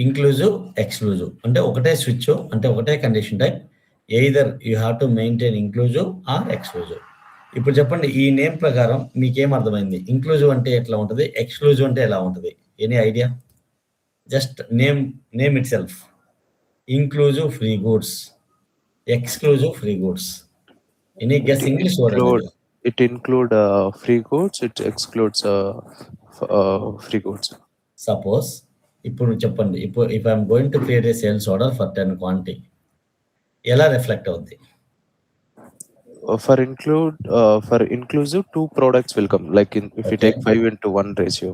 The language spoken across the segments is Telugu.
ఇంక్లూజివ్ ఎక్స్క్లూజివ్ అంటే ఒకటే స్విచ్, అంటే ఒకటే condition type. Either you have to maintain inclusive or exclusive. ఇప్పుడు చెప్పండి, ఈ నేమ్ ప్రకారం మీకేం అర్థమైంది? ఇంక్లూజివ్ అంటే ఎట్లా ఉంటుంది, ఎక్స్క్లూజివ్ అంటే ఎలా ఉంటుంది? Any idea? Just name it self. Inclusive free goods, exclusive free goods. Any guess English word? It include free goods, it excludes free goods. Suppose ఇప్పుడు చెప్పండి, ఇప్పుడు if I'm going to create a sales order for 10 quantity, ఎలా రిఫ్లెక్ట్ అవుద్ది? For inclusive, 2 products will come. Like if you take 5:1 ratio.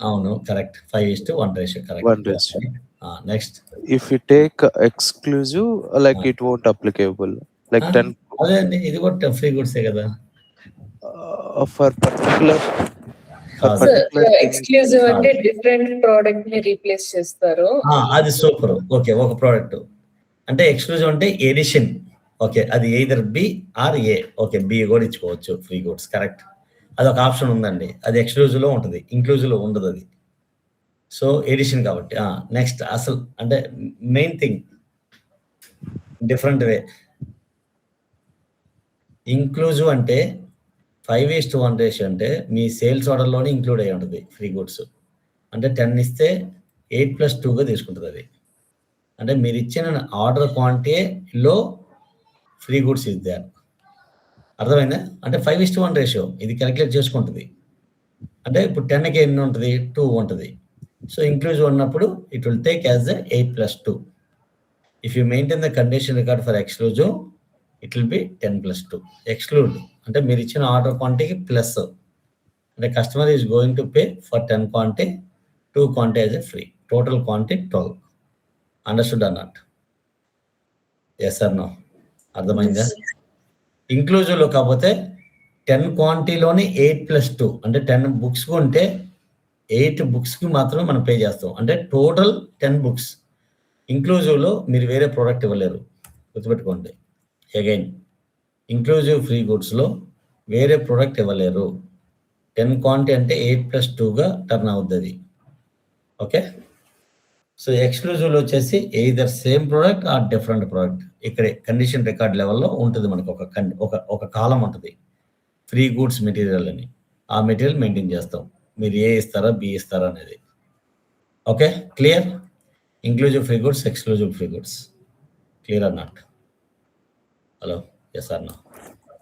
అవును, correct. 5:1 ratio, correct. 1 ratio. Next. If you take exclusive, like it won't applicable. Like 10. అదే అండి, ఇది కూడా ఫ్రీ గుడ్సే కదా. For particular ఎక్స్క్లూజివ్ అంటే డిఫరెంట్ ప్రోడక్ట్ ని రీప్లేస్ చేస్తారు. అది సూపర్. ఓకే, ఒక ప్రోడక్ట్ అంటే ఎక్స్క్లూజివ్ అంటే ఎడిషన్. ఓకే, అది either B or A. Okay, B కూడా ఇచ్చుకోవచ్చు ఫ్రీ గుడ్స్, కరెక్ట్. అది ఒక ఆప్షన్ ఉందండి, అది ఎక్స్క్లూజివ్ లో ఉంటుంది, ఇంక్లూజివ్ లో ఉండదు అది. సో ఎడిషన్ కాబట్టి. నెక్స్ట్, అసలు అంటే main thing different way. Inclusive అంటే 5:1 రేషియో అంటే మీ సేల్స్ ఆర్డర్లోనే ఇంక్లూడ్ అయ్యి ఉంటుంది ఫ్రీ గుడ్స్. అంటే 10 ఇస్తే 8+2గా తీసుకుంటుంది అది. అంటే మీరు ఇచ్చిన ఆర్డర్ క్వాంటిటీలో ఫ్రీ గుడ్స్ ఇద్దారు. అర్థమైందా? అంటే 5:1 రేషియో ఇది క్యాలిక్యులేట్ చేసుకుంటుంది. అంటే ఇప్పుడు 10కి ఎన్ని ఉంటుంది? 2 ఉంటుంది. సో ఇంక్లూజివ్ ఉన్నప్పుడు it will take as 8+2. If you maintain the condition record for exclusive, it will be 10+2. Exclude అంటే మీరు ఇచ్చిన ఆర్డర్ క్వాంటిటీకి ప్లస్, అంటే customer is going to pay for 10 quantity, 2 quantity as a free, total quantity 12. Understood or not? Yes or no? అర్థమైందా? ఇంక్లూజివ్లో కాకపోతే 10 క్వాంటిటీలోని 8+2 అంటే 10 బుక్స్ ఉంటే 8 బుక్స్కి మాత్రమే మనం పే చేస్తాం, అంటే టోటల్ 10 బుక్స్. ఇంక్లూజివ్లో మీరు వేరే ప్రోడక్ట్ ఇవ్వలేరు, గుర్తుపెట్టుకోండి. అగైన్, ఇంక్లూజివ్ ఫ్రీ గుడ్స్లో వేరే ప్రోడక్ట్ ఇవ్వలేరు. 10 క్వాంటిటీ అంటే 8+2గా టర్న్ అవుతుంది. ఓకే, సో ఎక్స్క్లూజివ్లో వచ్చేసి either same product or different product. ఇక్కడ కండిషన్ రికార్డ్ లెవెల్లో ఉంటుంది మనకు ఒక కాలం ఉంటుంది, ఫ్రీ గూడ్స్ మెటీరియల్ అని. ఆ మెటీరియల్ మెయింటైన్ చేస్తాం, మీరు ఏ ఇస్తారా బి ఇస్తారా అనేది. Okay, clear? Inclusive free goods, exclusive free goods. Clear or not? Hello, yes or no?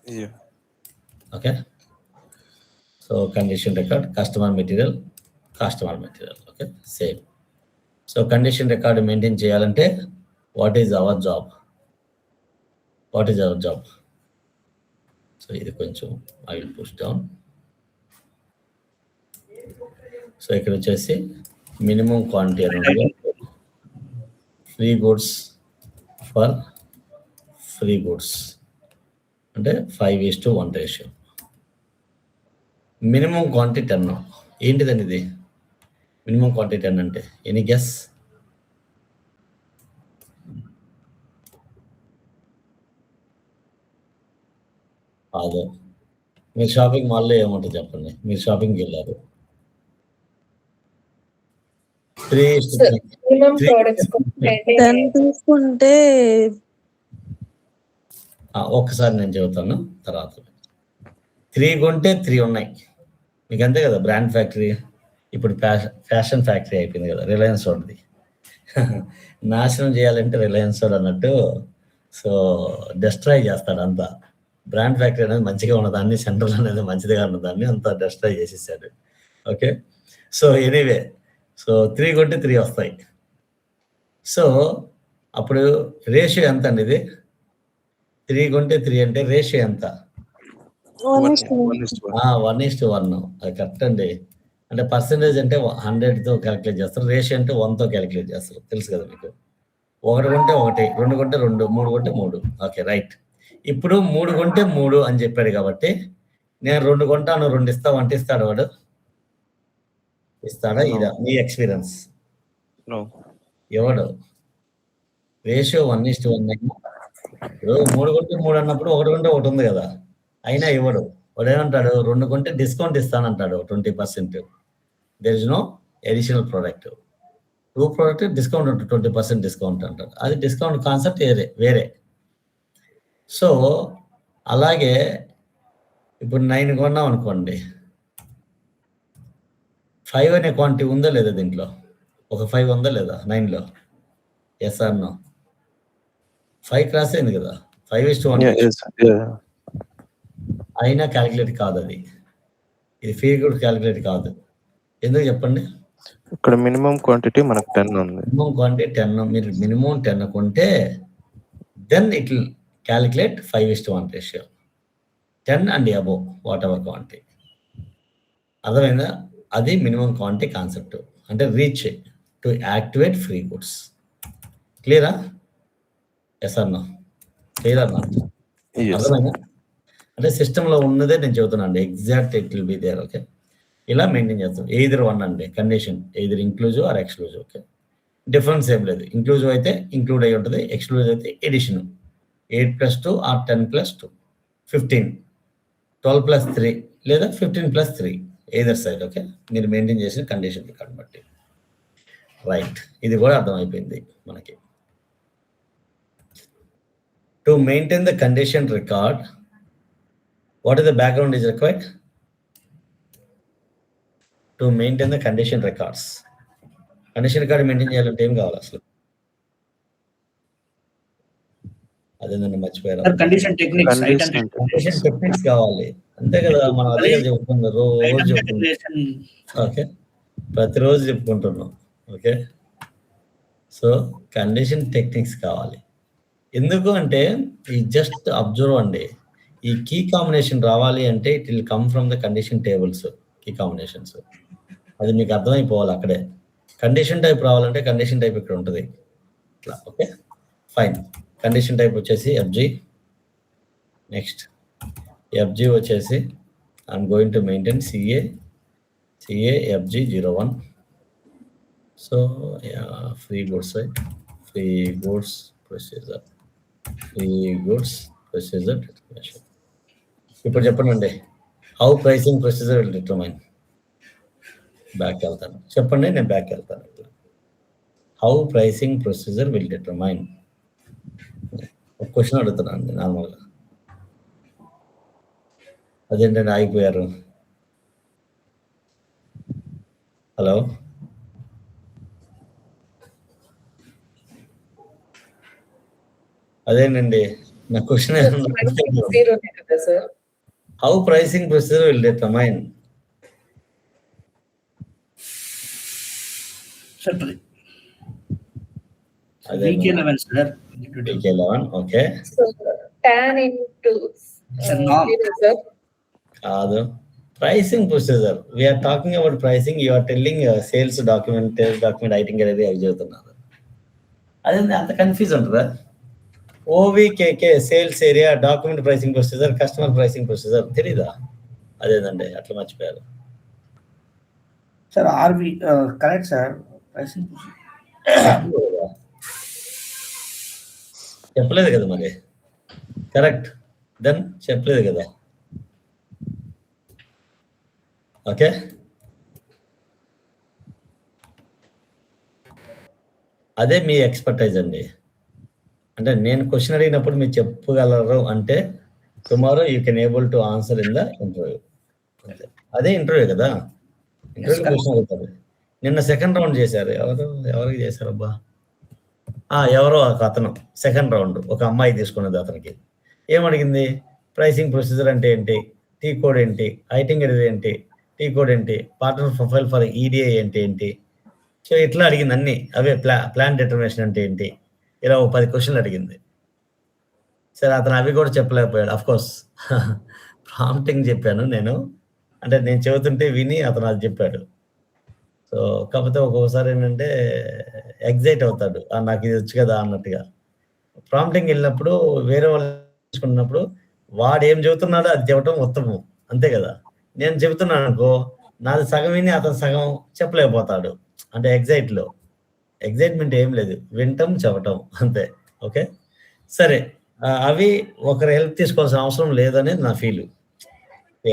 Yeah. Okay, so condition record, customer material. Okay, same. So condition record maintain cheyalante, what is our job? So ఇది కొంచెం I will push down. So ఇక్కడ వచ్చేసి మినిమం క్వాంటిటీ అనేది free goods for free goods అంటే 5:1 రేషియో. Minimum quantity 10. ఏంటిదండి ఇది మినిమం క్వాంటిటీ 10 అంటే? Any guess? అదో మీరు షాపింగ్ మాల్లో ఏముంటుంది చెప్పండి, మీరు షాపింగ్కి వెళ్ళారు, 10 తీసుకుంటే ఒక్కసారి నేను చెబుతాను తర్వాత. 3 కొంటే 3 ఉన్నాయి మీకు, అంతే కదా. బ్రాండ్ ఫ్యాక్టరీ ఇప్పుడు ఫ్యాషన్ ఫ్యాక్టరీ అయిపోయింది కదా, రిలయన్స్ వాడిది. నాశనం చేయాలంటే రిలయన్స్ వాడు అన్నట్టు, సో డెస్ట్రాయ్ చేస్తాడు అంతా. బ్రాండ్ ఫ్యాక్టరీ అనేది మంచిగా ఉన్నదాన్ని, సెంట్రల్ అనేది మంచిదిగా ఉన్నదాన్ని అంతా డెస్ట్రాయ్ చేసేసాడు. ఓకే, సో ఎనీవే, సో 3 కొంటే 3 వస్తాయి. సో అప్పుడు రేషియో ఎంత అండి ఇది? 3 కొంటే 3 అంటే రేషియో ఎంత? 1:1. అది కరెక్ట్ అండి. అంటే పర్సెంటేజ్ అంటే 100తో క్యాలిక్యులేట్ చేస్తారు, రేషియో అంటే 1తో క్యాలిక్యులేట్ చేస్తారు, తెలుసు కదా మీకు. 1 కొంటే 1, 2 కొంటే 2, 3 కొంటే 3. Okay, right. ఇప్పుడు 3 కొంటే 3 అని చెప్పాడు కాబట్టి నేను 2 కొంటాను, 2 ఇస్తావు అంటే ఇస్తాడు వాడు? ఇస్తాడా? ఇదా మీ ఎక్స్పీరియన్స్? ఎవడు? రేషియో 1:1 అయినా ఇప్పుడు 3 కొంటే 3 అన్నప్పుడు 1 కొంటే 1 ఉంది కదా, అయినా ఇవ్వడు. వాడు ఏమంటాడు? 2 కొంటే డిస్కౌంట్ ఇస్తానంటాడు 20%. There is no additional product. Two product discount ఉంటుంది, 20% డిస్కౌంట్ అంటారు. అది డిస్కౌంట్ కాన్సెప్ట్ వేరే. సో అలాగే ఇప్పుడు 9 కొన్నాం అనుకోండి, 5 అనే క్వాంటిటీ ఉందా లేదా దీంట్లో? ఒక 5 ఉందా లేదా 9లో? Yes or no? 5 క్రాస్ అయింది కదా, 5:1 అయినా క్యాలిక్యులేట్ కాదు అది. ఇది ఫ్రీ గుడ్ క్యాలిక్యులేట్ కాదు. ఎందుకు చెప్పండి? ఇక్కడ మినిమం క్వాంటిటీ మనకు 10 ఉంది. Minimum quantity 10. మీరు మినిమం 10 కొంటే then it will calculate 5:1 ratio, 10 and above whatever quantity. అర్థమైందా? అది మినిమం క్వాంటిటీ కాన్సెప్ట్. అంటే reach to activate free goods. క్లియరా? Yes or no? Clear or not? అర్థమైందా? అంటే సిస్టంలో ఉన్నదే నేను చెబుతున్నాను అండి, exact it will be there. Okay, ఇలా మెయింటైన్ చేస్తాం. ఎయిదర్ వన్ అండి condition, either inclusive or exclusive. Okay, difference ఏం లేదు. ఇంక్లూజివ్ అయితే ఇంక్లూడ్ అయి ఉంటుంది, ఎక్స్క్లూజివ్ అయితే ఎడిషన్. 8+2 ఆర్ 10+2, 15, 12+3 లేదా 15+3 ఎయిదర్ సైడ్. ఓకే, మీరు మెయింటైన్ చేసిన కండిషన్ రికార్డ్ బట్టి. రైట్, ఇది కూడా అర్థమైపోయింది మనకి. To maintain the condition record, what is the background is required? To maintain the condition records. Condition record maintain చేయాలంటే ఏం కావాలి అసలు? అదే నన్ను మర్చిపోయారు. కండిషన్ టెక్నిక్స్, కండిషన్ టెక్నిక్స్ కావాలి, అంతే కదా. మనం అదే చెప్పుకుంటున్నాం, రోజు చెప్పుకుంటున్నాం. ఓకే, ప్రతిరోజు చెప్పుకుంటున్నాం. ఓకే, సో కండిషన్ టెక్నిక్స్ కావాలి. ఎందుకు అంటే ఈ జస్ట్ అబ్జర్వ్ అండి, ఈ కీ కాంబినేషన్ రావాలి అంటే it will come from the condition tables, key combinations. అది మీకు అర్థమైపోవాలి అక్కడే. కండిషన్ టైప్ రావాలంటే కండిషన్ టైప్ ఇక్కడ ఉంటుంది ఇట్లా. Okay, fine. కండిషన్ టైప్ వచ్చేసి ఎఫ్జీ. నెక్స్ట్ ఎఫ్జీ వచ్చేసి I'm going to maintain CA FG 01. So free goods, right? Free goods procedure, determination. ఇప్పుడు చెప్పండి, how pricing procedure will determine. Back వెళ్తాను, చెప్పండి, నేను బ్యాక్ వెళ్తాను. How pricing procedure will determine. ఒక క్వశ్చన్ అడుగుతున్నాను నార్మల్గా. అదేంటండి ఆగిపోయారు? హలో, అదేనండి నా question. How pricing procedure will determine. VK11 sir. VK11, okay. So tan into కాదు, pricing procedure. We are talking about pricing. You are telling sales document ఐటింగ్ అనేది అవి చెబుతున్నారు. అదే అంత కన్ఫ్యూజ్ ఉంటుందా? OVKK sales area, document pricing procedure, customer pricing procedure తెలీదా? అదేనండి, అట్లా మర్చిపోయారు సార్. ఆర్వి కరెక్ట్ సార్. ప్రైసింగ్ చెప్పలేదు కదా మరి. కరెక్ట్, దెన్ చెప్పలేదు కదా. ఓకే, అదే మీ ఎక్స్పర్టైజ్ అండి. అంటే నేను క్వశ్చన్ అడిగినప్పుడు మీరు చెప్పగలరు అంటే tomorrow you can able to answer in the interview. అదే ఇంటర్వ్యూ కదా. ఇంటర్వ్యూ క్వశ్చన్ అడుగుతారు. నిన్న సెకండ్ రౌండ్ చేశారు. ఎవరికి చేశారు అబ్బా? ఎవరో ఒక అతను సెకండ్ రౌండ్ ఒక అమ్మాయి తీసుకున్నది. అతనికి ఏమడిగింది? ప్రైసింగ్ ప్రొసీజర్ అంటే ఏంటి, టీ కోడ్ ఏంటి, ఐటింగ్ ఏంటి, టీ కోడ్ ఏంటి, పార్ట్నర్ ప్రొఫైల్ ఫర్ ఈడిఐ అంటే ఏంటి. సో ఇట్లా అడిగింది అన్ని. అవే ప్లాన్ డిటర్మినేషన్ అంటే ఏంటి, ఇలా 10 క్వశ్చన్లు అడిగింది. సరే, అతను అవి కూడా చెప్పలేకపోయాడు. అఫ్కోర్స్ ప్రాంప్టింగ్ చెప్పాను నేను, అంటే నేను చెబుతుంటే విని అతను అది చెప్పాడు. సో కాకపోతే ఒక్కొక్కసారి ఏంటంటే ఎగ్జైట్ అవుతాడు, నాకు ఇది వచ్చు కదా అన్నట్టుగా. ప్రాంప్టింగ్ వెళ్ళినప్పుడు వేరే వాళ్ళు తీసుకున్నప్పుడు వాడు ఏం చెబుతున్నాడో అది చెప్పడం ఉత్తమం, అంతే కదా. నేను చెబుతున్నాను అనుకో, నాది సగం విని అతను సగం చెప్పలేకపోతాడు. అంటే ఎగ్జైట్మెంట్ ఏం లేదు, వింటం చెప్పటం అంతే. ఓకే, సరే. అవి ఒకరి హెల్ప్ తీసుకోవాల్సిన అవసరం లేదనేది నా ఫీల్.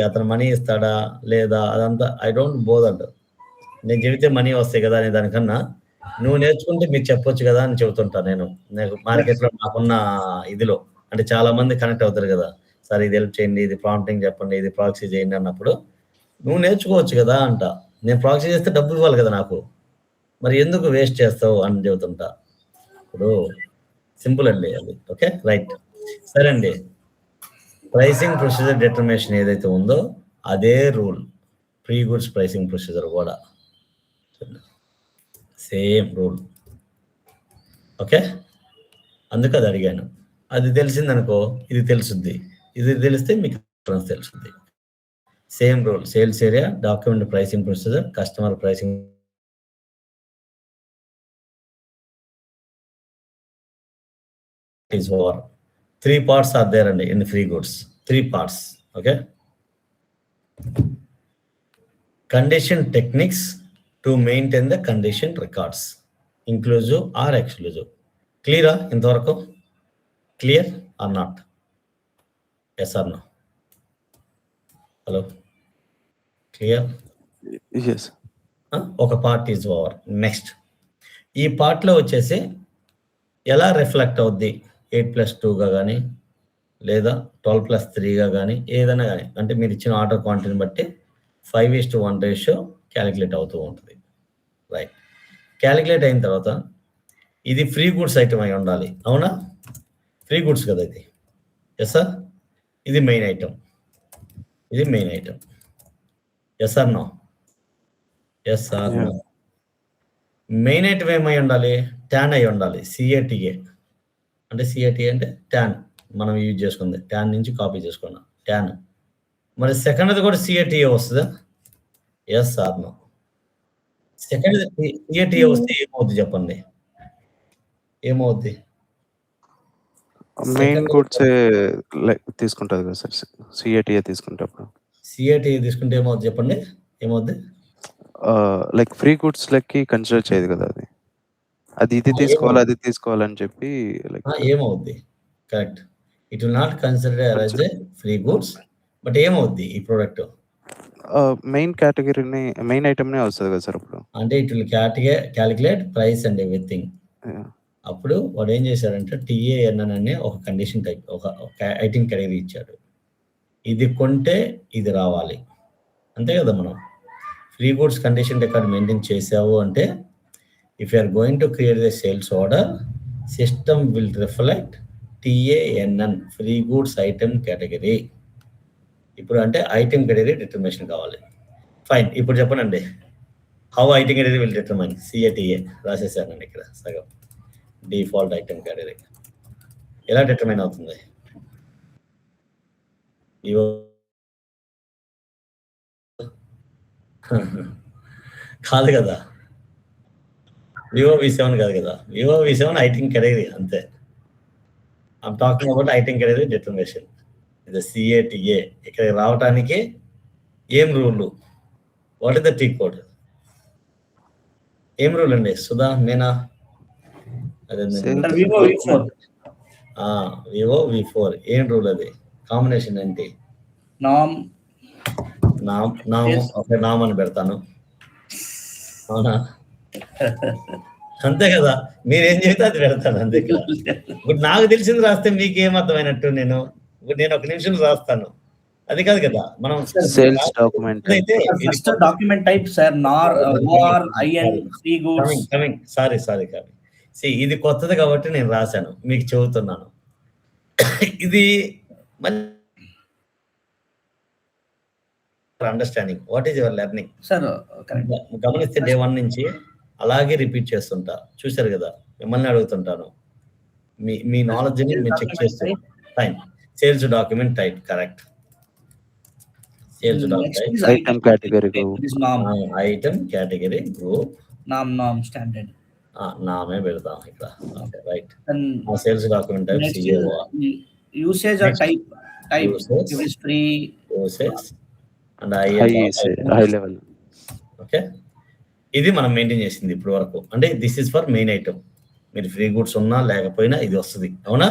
అతను మనీ ఇస్తాడా లేదా అదంతా ఐ డోంట్ బోదర్. నేను చెబితే మనీ వస్తాయి కదా అనే దానికన్నా నువ్వు నేర్చుకుంటే మీకు చెప్పొచ్చు కదా అని చెబుతుంటా నేను మార్కెట్లో నాకున్న ఇదిలో. అంటే చాలా మంది కనెక్ట్ అవుతారు కదా, సార్ ఇది హెల్ప్ చేయండి, ఇది ప్రాంప్టింగ్ చెప్పండి, ఇది ప్రాక్సీ చేయండి అన్నప్పుడు నువ్వు నేర్చుకోవచ్చు కదా అంట. నేను ప్రాక్సీ చేస్తే డబ్బులు ఇవ్వాలి కదా నాకు, మరి ఎందుకు వేస్ట్ చేస్తావు అని చెబుతుంటా. ఇప్పుడు సింపుల్ అండి అది. ఓకే రైట్, సరే అండి. ప్రైసింగ్ ప్రొసీజర్ డిటర్మినేషన్ ఏదైతే ఉందో అదే rule pre goods pricing procedure కూడా సేమ్ రూల్. ఓకే, అందుకు అది అడిగాను. అది తెలిసిందనుకో ఇది తెలుసుద్ది, ఇది తెలిస్తే మీకు డిఫరెన్స్ తెలుస్తుంది. Same rule, sales area, document pricing procedure, customer pricing is over. 3 parts are there and in free goods. 3 parts. Okay. Condition techniques to maintain the condition records, inclusive or exclusive. Clear? ఇంతవరకు clear or not? Yes or no? Hello? Clear? Yes. ఒక పార్ట్ ఈజ్ ఓవర్. నెక్స్ట్ ఈ పార్ట్లో వచ్చేసి ఎలా రిఫ్లెక్ట్ అవుద్ది 8+2గా కానీ లేదా 12+3గా కానీ ఏదైనా కానీ, అంటే మీరు ఇచ్చిన ఆర్డర్ క్వాంటిటీని బట్టి 5:1 రేషియో క్యాలిక్యులేట్ అవుతూ ఉంటుంది. రైట్, క్యాలిక్యులేట్ అయిన తర్వాత ఇది ఫ్రీ గుడ్స్ ఐటమ్ అయి ఉండాలి, అవునా? ఫ్రీ గుడ్స్ కదా ఇది. ఎస్ సార్, ఇది మెయిన్ ఐటమ్, ఇది main item. Yes sir no? Yes sir no? Main item ఏమై ఉండాలి? ట్యాన్ అయి ఉండాలి, సిఏటిఏ. అంటే సిఏటిఏ అంటే ట్యాన్, మనం యూజ్ చేసుకుంది ట్యాన్ నుంచి కాపీ చేసుకున్నాం ట్యాన్. మరి సెకండ్ది కూడా సిఏటిఏ వస్తుందా? Yes sir no? Second CATA వస్తే ఏమవుద్ది చెప్పండి, ఏమవుద్ది? మెయిన్ గుడ్స్ తీసుకుంటుంది కదా సార్, సిఏటిఏ తీసుకుంటప్పుడు. సిఏటిఏ తీసుకుంటే ఏమవుద్ది చెప్పండి, ఏమవుద్ది? లైక్ ఫ్రీ గుడ్స్ లెక్కి కన్సిడర్ చేయదు కదా అది, అది ఇది తీసుకోవాలి అది తీసుకోవాలని చెప్పి లైక్ ఏమవుద్ది? Correct, it will not consider as a free goods, but ఏమవుద్ది ఈ ప్రోడక్ట్? మెయిన్ కేటగిరీని, మెయిన్ ఐటమ్నే వస్తుంది కదా సార్ అప్పుడు. అంటే it will calculate price and everything. అప్పుడు వాడు ఏం చేశారంటే టిఏఎన్ఎన్ అనే ఒక కండిషన్ టైప్, ఒక ఐటమ్ కేటగిరీ ఇచ్చాడు. ఇది కొంటే ఇది రావాలి, అంతే కదా. మనం free goods condition record maintain చేసావు అంటే if you are going to create the sales order, system will reflect TANN, free goods item category. ఇప్పుడు అంటే ఐటమ్ కేటగిరీ డిటర్మినేషన్ కావాలి. ఫైన్, ఇప్పుడు చెప్పనండి how item category will determine. CATA రాసేసానండి ఇక్కడ సగం. డిఫాల్ట్ ఐటమ్ కేటగిరీ ఎలా డిటర్మైన్ అవుతుంది? కాదు కదా, వివో V7 కాదు కదా, వివో V7 ఐటమ్ కేటగిరీ అంతే. I'm talking about item category determination. ఇది సిఏటిఏ ఇక్కడ రావటానికి ఏం rule? What is the T code? ఏం రూల్ అండి సుధా, మేనా? అదే వివో V4 ఏం రూల్ అది? కాంబినేషన్ ఏంటి? నామ్ ఓకే, నామ్ అని పెడతాను, అవునా? అంతే కదా, మీరేం చెబితే అది పెడతాను అంతే కదా. ఇప్పుడు నాకు తెలిసింది రాస్తే మీకేం అర్థమైనట్టు? నేను ఒక నిమిషం రాస్తాను, అది కాదు కదా. మనం సేల్స్ డాక్యుమెంట్ అయితే first document type sir, nor OR IN free goods. Sorry ఇది కొత్తది కాబట్టి నేను రాశాను, మీకు చెబుతున్నాను. ఇది understanding, what is your learning sir? గమనిస్తే డే 1 నుంచి అలాగే రిపీట్ చేస్తుంటా, చూశారు కదా. మిమ్మల్ని అడుగుతుంటాను, మీ నాలెడ్జ్ ని మీరు చెక్ చేస్తాను. Fine, sales document type correct. Sales document item category group, item category group, నామ్ స్టాండర్డ్ నామే పెడతాం ఇక్కడ. Okay right, sales document type CO. Usage or type is free usage and high level. Okay, ఇది మనం మెయింటైన్ చేసింది ఇప్పుడు వరకు. అంటే this is for main item. మీరు ఫ్రీ గుడ్స్ ఉన్నా లేకపోయినా ఇది వస్తుంది, అవునా?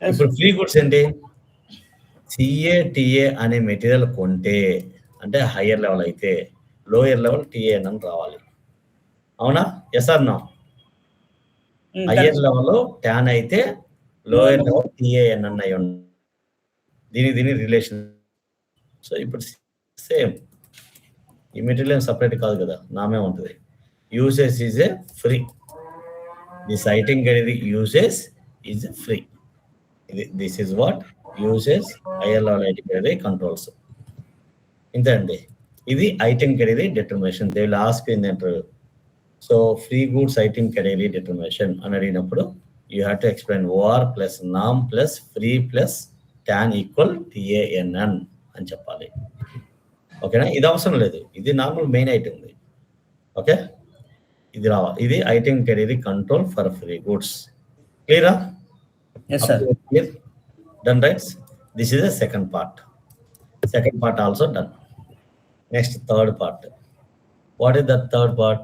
ఇప్పుడు ఫ్రీ గుడ్స్ ఏంటి? సిఏటిఏ అనే మెటీరియల్ కొంటే, అంటే హయ్యర్ లెవెల్ అయితే లోయర్ లెవెల్ టిఏఎన్ అని రావాలి, అవునా? Yes or no? హయ్యర్ లెవెల్లో ట్యాన్ అయితే లోయర్ లెవెల్ టిఏఎన్ఎన్ అయి ఉంది. దీని రిలేషన్. సో ఇప్పుడు సేమ్ ఈ మెటీరియల్ సపరేట్ కాదు కదా, నామే ఉంటుంది. Usage is a free. This item category usage is free. This is what usage higher level item category controls. ఇంతే అండి. ఇది item category determination. They will ask in the interview. So free goods item category determination అని అడిగినప్పుడు you have to explain OR plus నామ్ plus free plus TAN equal TANN అని చెప్పాలి. ఓకేనా? ఇది అవసరం లేదు, ఇది నార్మల్ మెయిన్ ఐటెం. ఓకే, ఇది రావాలి. ఇది item category control for free goods. క్లియరా? Yes sir. Clear? Done, right? This is the second part. Second part also done. Next, third part. What is the third part?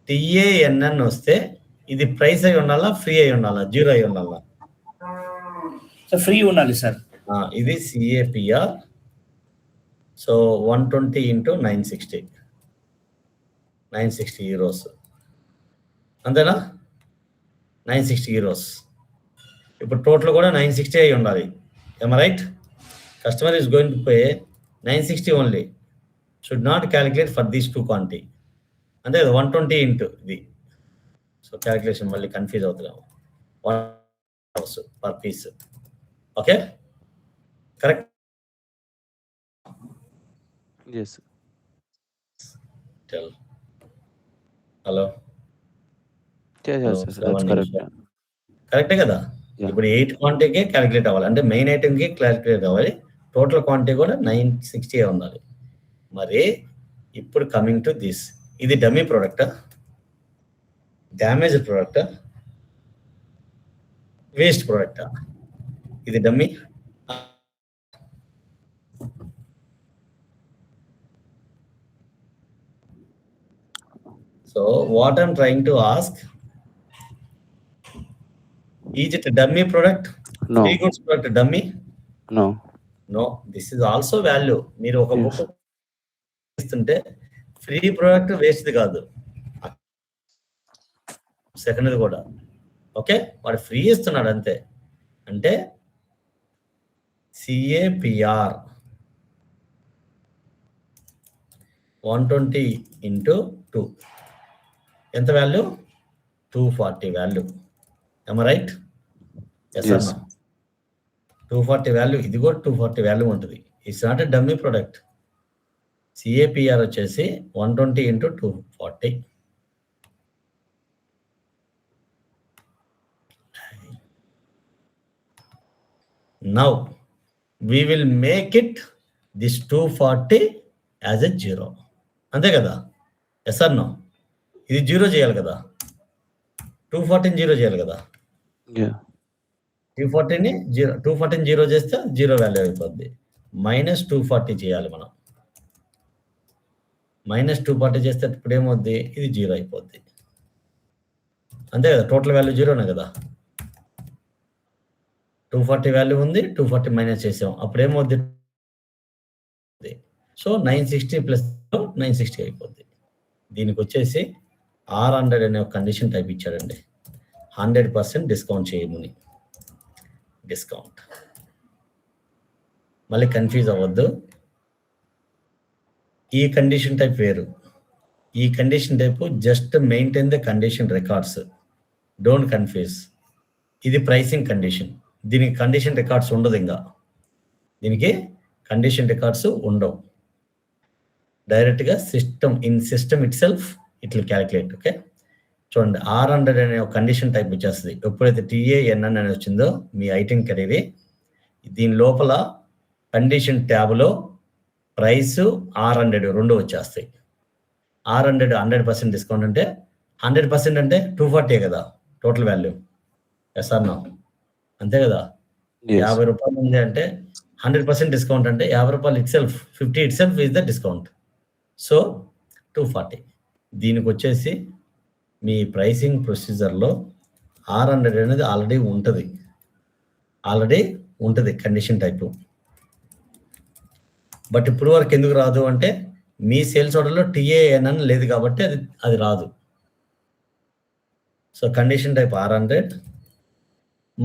TANN వస్తే ఇది ప్రైస్ అయి ఉండాలా, ఫ్రీ అయి ఉండాలా, జీరో అయి ఉండాలా? సో ఫ్రీ ఉండాలి సార్. ఇది CAPR. So 120 into 960 euros. అంతేనా? 960 euros. ఇప్పుడు టోటల్ కూడా 960 అయి ఉండాలి. Am I right? Customer is going to pay 960 only. Should not calculate for these two quantity. అంటే 120 into ఇది. సో క్యాలిక్యులేషన్ మళ్ళీ కన్ఫ్యూజ్ అవుతున్నాము. 1 per piece. Okay, correct? Yes. Tell. Hello. Yes, that's correct. కరెక్టే కదా? ఇప్పుడు 8 క్వాంటిటీకే క్యాలిక్యులేట్ అవ్వాలి, అంటే మెయిన్ ఐటెంకి క్యాలిక్యులేట్ అవ్వాలి. టోటల్ క్వాంటిటీ కూడా 960 ఉండాలి. మరి ఇప్పుడు కమింగ్ టు దిస్, ఇది డమ్మీ ప్రోడక్టా, డ్యామేజ్ ప్రోడక్టా, వేస్ట్ ప్రోడక్టా? ఇది dummy. So what I'm trying to ask, is it a dummy product? No. Free goods product dummy? No. No, this is also value. మీరు ఒక బుక్ ఇస్తుంటే ఫ్రీ ప్రోడక్ట్ వేస్ట్ కాదు, సెకండ్ కూడా. ఓకే, వాడు ఫ్రీ ఇస్తున్నాడు అంతే. అంటే CAPR 120 into 2 ఎంత value? 240 value. Am I right? Yes or no? 240 value, ఇది కూడా 240 వాల్యూ ఉంటుంది. It's not a dummy product. CAPR వచ్చేసి 120 into 240. Now we will make it this 240 as a 0. అంతే కదా? Yes or no? ఇది 0 చేయాలి కదా, 240 0 చేయాలి కదా. 240 0 చేస్తే 0 వాల్యూ అయిపోద్ది. -240 చేయాలి మనం. -240 చేస్తే ఇప్పుడు ఏమవుద్ది? ఇది 0 అయిపోద్ది. అంతే కదా? టోటల్ వాల్యూ 0నే కదా. 240 వాల్యూ ఉంది, 240 మైనస్ చేసాం, అప్పుడు ఏమవుద్ది? సో 960 ప్లస్ 960 అయిపోద్ది. దీనికి వచ్చేసి 600 అనే ఒక కండిషన్ టైప్ ఇచ్చాడండి. 100% డిస్కౌంట్ చేయమని. డిస్కౌంట్ మళ్ళీ కన్ఫ్యూజ్ అవ్వద్దు. ఈ కండిషన్ టైప్ వేరు, ఈ condition type just maintain the condition records. Don't confuse. ఇది ప్రైసింగ్ కండిషన్, దీనికి కండిషన్ రికార్డ్స్ ఉండదు. ఇంకా దీనికి కండిషన్ రికార్డ్స్ ఉండవు. డైరెక్ట్గా system it self it will calculate. Okay, చూడండి, 600 అనే ఒక కండిషన్ టైప్ వచ్చేస్తుంది. ఎప్పుడైతే TANN అని వచ్చిందో మీ ఐటెం కేటగిరీ, దీని లోపల కండిషన్ ట్యాబ్లో ప్రైస్ 600 రెండు వచ్చేస్తాయి. 600 100% డిస్కౌంట్ అంటే 100% అంటే 240 కదా total value. Yes or no? అంతే కదా? 50 రూపాయలు ఉంది అంటే 100% డిస్కౌంట్ అంటే 50 రూపాయలు it self, 50 it self is the discount. So 240. దీనికి వచ్చేసి మీ ప్రైసింగ్ ప్రొసీజర్లో 600 అనేది ఆల్రెడీ ఉంటుంది కండిషన్ టైపు. బట్ ఇప్పుడు వరకు ఎందుకు రాదు అంటే మీ సేల్స్ ఆర్డర్లో TANN లేదు కాబట్టి అది రాదు. So condition type 600.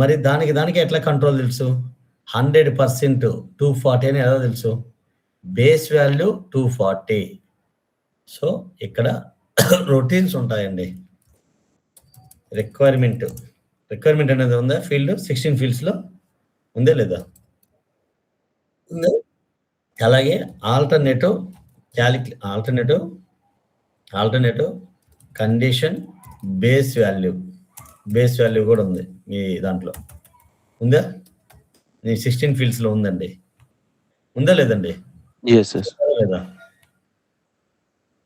మరి దానికి ఎట్లా కంట్రోల్ తెలుసు? 100% 240 అని ఎలా తెలుసు? Base value 240. సో ఇక్కడ రొటీన్స్ ఉంటాయండి. రిక్వైర్మెంట్ అనేది ఉందా ఫీల్డ్? 16 ఫీల్డ్స్లో ఉందా లేదా? ఉందా? అలాగే ఆల్టర్నేటివ్ కండిషన్ బేస్ వాల్యూ కూడా ఉంది మీ దాంట్లో. ఉందా? మీ 16 ఫీల్డ్స్లో ఉందండి. ఉందా లేదండి? yes లేదా?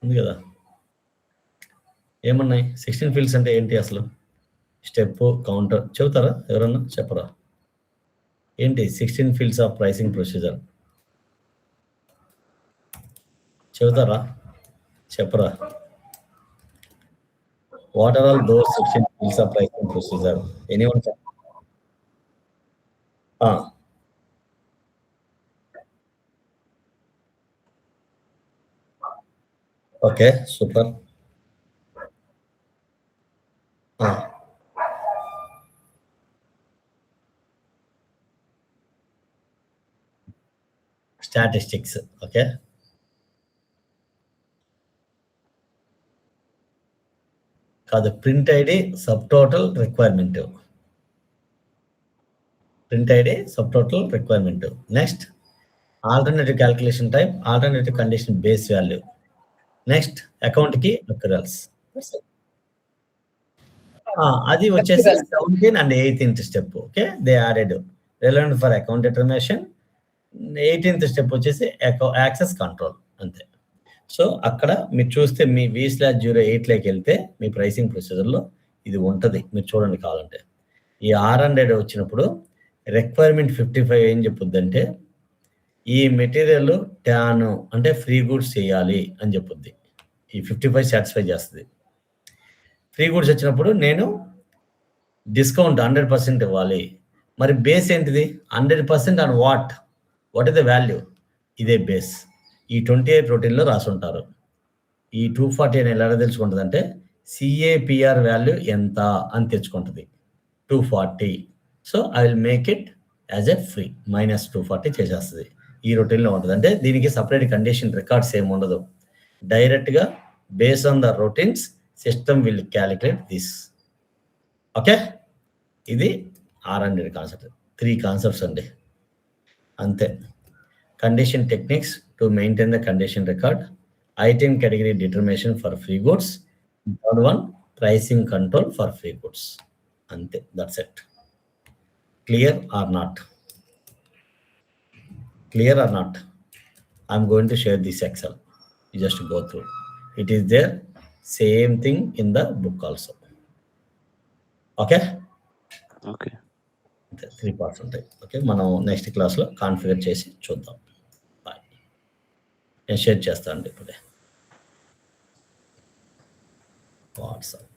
ఉంది కదా. ఏమన్నాయి 16 ఫీల్డ్స్ అంటే ఏంటి అసలు? స్టెప్, కౌంటర్ చెబుతారా? ఎవరన్నా చెప్పరా? ఏంటి 16 ఫీల్డ్స్ ఆఫ్ ప్రైసింగ్ ప్రొసీజర్ చెబుతారా? చెప్పరా? What are all those 16 fields of pricing procedure? Anyone? Okay, super. Statistics. Okay, కాదు, print ID sub total requirement. Next alternative calculation type, alternative condition base value. Next account కి అక్యురల్స్. అది వచ్చేసి 17 and 18th step. Okay, they added relevant for account determination. 18th step వచ్చేసి యాక్సెస్ కంట్రోల్. అంతే. సో అక్కడ మీరు చూస్తే మీ V/08లోకి వెళ్తే మీ ప్రైసింగ్ ప్రొసీజర్లో ఇది ఉంటుంది. మీరు చూడండి కావాలంటే. ఈ 600 వచ్చినప్పుడు రిక్వైర్మెంట్ 55 ఏం చెప్పుద్దంటే ఈ మెటీరియల్ ట్యాన్ అంటే ఫ్రీ గుడ్స్ చేయాలి అని చెప్పుద్ది. ఈ 55 సాటిస్ఫై చేస్తుంది. ఫ్రీ గుడ్స్ వచ్చినప్పుడు నేను డిస్కౌంట్ 100% ఇవ్వాలి. మరి బేస్ ఏంటిది? 100% on what is the value? ఇదే బేస్. ఈ 28 రొటీన్లో రాసి ఉంటారు. ఈ 240 అని ఎలా తెలుసుకుంటుంది అంటే CAPR వాల్యూ ఎంత అని తెచ్చుకుంటుంది. 240. So I will make it as a free -240 చేసేస్తుంది. ఈ రొటీన్లో ఉంటుంది. అంటే దీనికి సపరేట్ కండిషన్ రికార్డ్స్ ఏమి ఉండదు. డైరెక్ట్గా base on the routines system will calculate this. Okay, ఇది 600 కాన్సెప్ట్. 3 కాన్సెప్ట్స్ అండి, అంతే. Condition techniques to maintain the condition record, item category determination for free goods, third one pricing control for free goods. అంతే, that's it. Clear or not? I'm going to share this Excel. You just go through. It is there, same thing in the book also. Okay? 3 parts ఉంటాయి. ఓకే, మనం నెక్స్ట్ క్లాస్లో కాన్ఫిగర్ చేసి చూద్దాం. బాయ్. నేను షేర్ చేస్తాను అండి ఇప్పుడే వాట్సాప్.